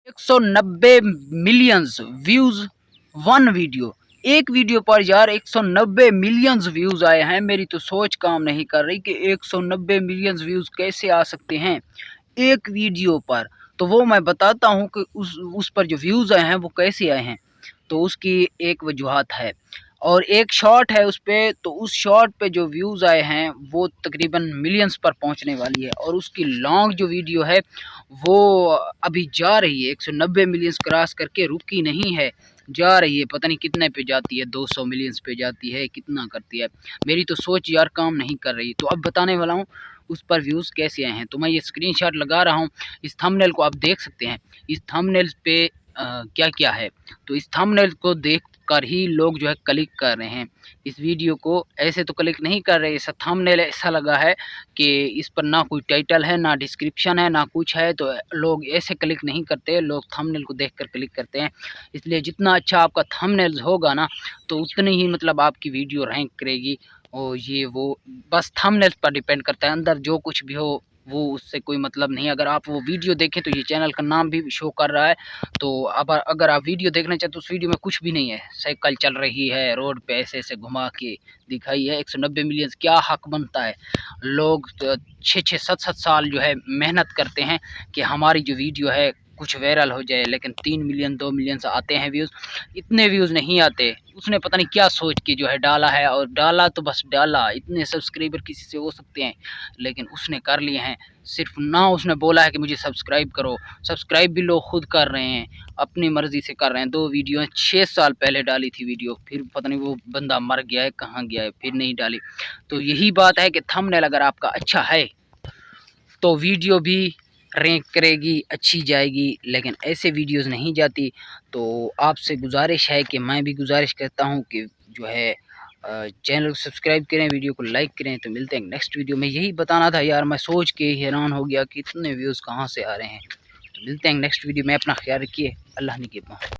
190 millions views one video. एक video पर यार 190 मिलियंस व्यूज आए हैं। मेरी तो सोच काम नहीं कर रही कि 190 मिलियंस व्यूज कैसे आ सकते हैं एक वीडियो पर। तो वो मैं बताता हूँ कि उस पर जो व्यूज आए हैं वो कैसे आए हैं। तो उसकी एक वजूहत है और एक शॉट है उस पर। तो उस शॉट पे जो व्यूज़ आए हैं वो तकरीबन मिलियंस पर पहुंचने वाली है। और उसकी लॉन्ग जो वीडियो है वो अभी जा रही है 190 मिलियंस क्रॉस करके, रुकी नहीं है, जा रही है। पता नहीं कितने पे जाती है, 200 मिलियंस पे जाती है, कितना करती है। मेरी तो सोच यार काम नहीं कर रही। तो अब बताने वाला हूँ उस पर व्यूज़ कैसे आए हैं। तो मैं ये स्क्रीनशॉट लगा रहा हूँ, इस थंबनेल को आप देख सकते हैं। इस थंबनेल पे क्या क्या है। तो इस थंबनेल को देख कर ही लोग जो है क्लिक कर रहे हैं इस वीडियो को, ऐसे तो क्लिक नहीं कर रहे। इस थंबनेल ऐसा लगा है कि इस पर ना कोई टाइटल है, ना डिस्क्रिप्शन है, ना कुछ है। तो लोग ऐसे क्लिक नहीं करते, लोग थंबनेल को देखकर क्लिक करते हैं। इसलिए जितना अच्छा आपका थंबनेल होगा ना तो उतनी ही मतलब आपकी वीडियो रैंक करेगी। और ये वो बस थंबनेल पर डिपेंड करता है, अंदर जो कुछ भी हो वो उससे कोई मतलब नहीं। अगर आप वो वीडियो देखें तो ये चैनल का नाम भी शो कर रहा है। तो अब अगर आप वीडियो देखना चाहते तो उस वीडियो में कुछ भी नहीं है, साइकिल चल रही है रोड पे, ऐसे ऐसे घुमा के दिखाई है। 190 मिलियन क्या हक बनता है। लोग 6-6 7-7 साल जो है मेहनत करते हैं कि हमारी जो वीडियो है कुछ वायरल हो जाए, लेकिन 3 मिलियन 2 मिलियन से आते हैं व्यूज़, इतने व्यूज़ नहीं आते। उसने पता नहीं क्या सोच के जो है डाला है, और डाला तो बस डाला। इतने सब्सक्राइबर किसी से हो सकते हैं, लेकिन उसने कर लिए हैं। सिर्फ ना उसने बोला है कि मुझे सब्सक्राइब करो, सब्सक्राइब भी लोग खुद कर रहे हैं, अपनी मर्ज़ी से कर रहे हैं। 2 वीडियो 6 साल पहले डाली थी वीडियो, फिर पता नहीं वो बंदा मर गया है, कहाँ गया है, फिर नहीं डाली। तो यही बात है कि थंबनेल अगर आपका अच्छा है तो वीडियो भी रैंक करेगी, अच्छी जाएगी, लेकिन ऐसे वीडियोस नहीं जाती। तो आपसे गुजारिश है कि मैं भी गुजारिश करता हूँ कि जो है चैनल को सब्सक्राइब करें, वीडियो को लाइक करें। तो मिलते हैं नेक्स्ट वीडियो में। यही बताना था यार, मैं सोच के हैरान हो गया कि इतने व्यूज़ कहाँ से आ रहे हैं। तो मिलते हैं नेक्स्ट वीडियो में। अपना ख्याल रखिए। अल्लाह निगहबान।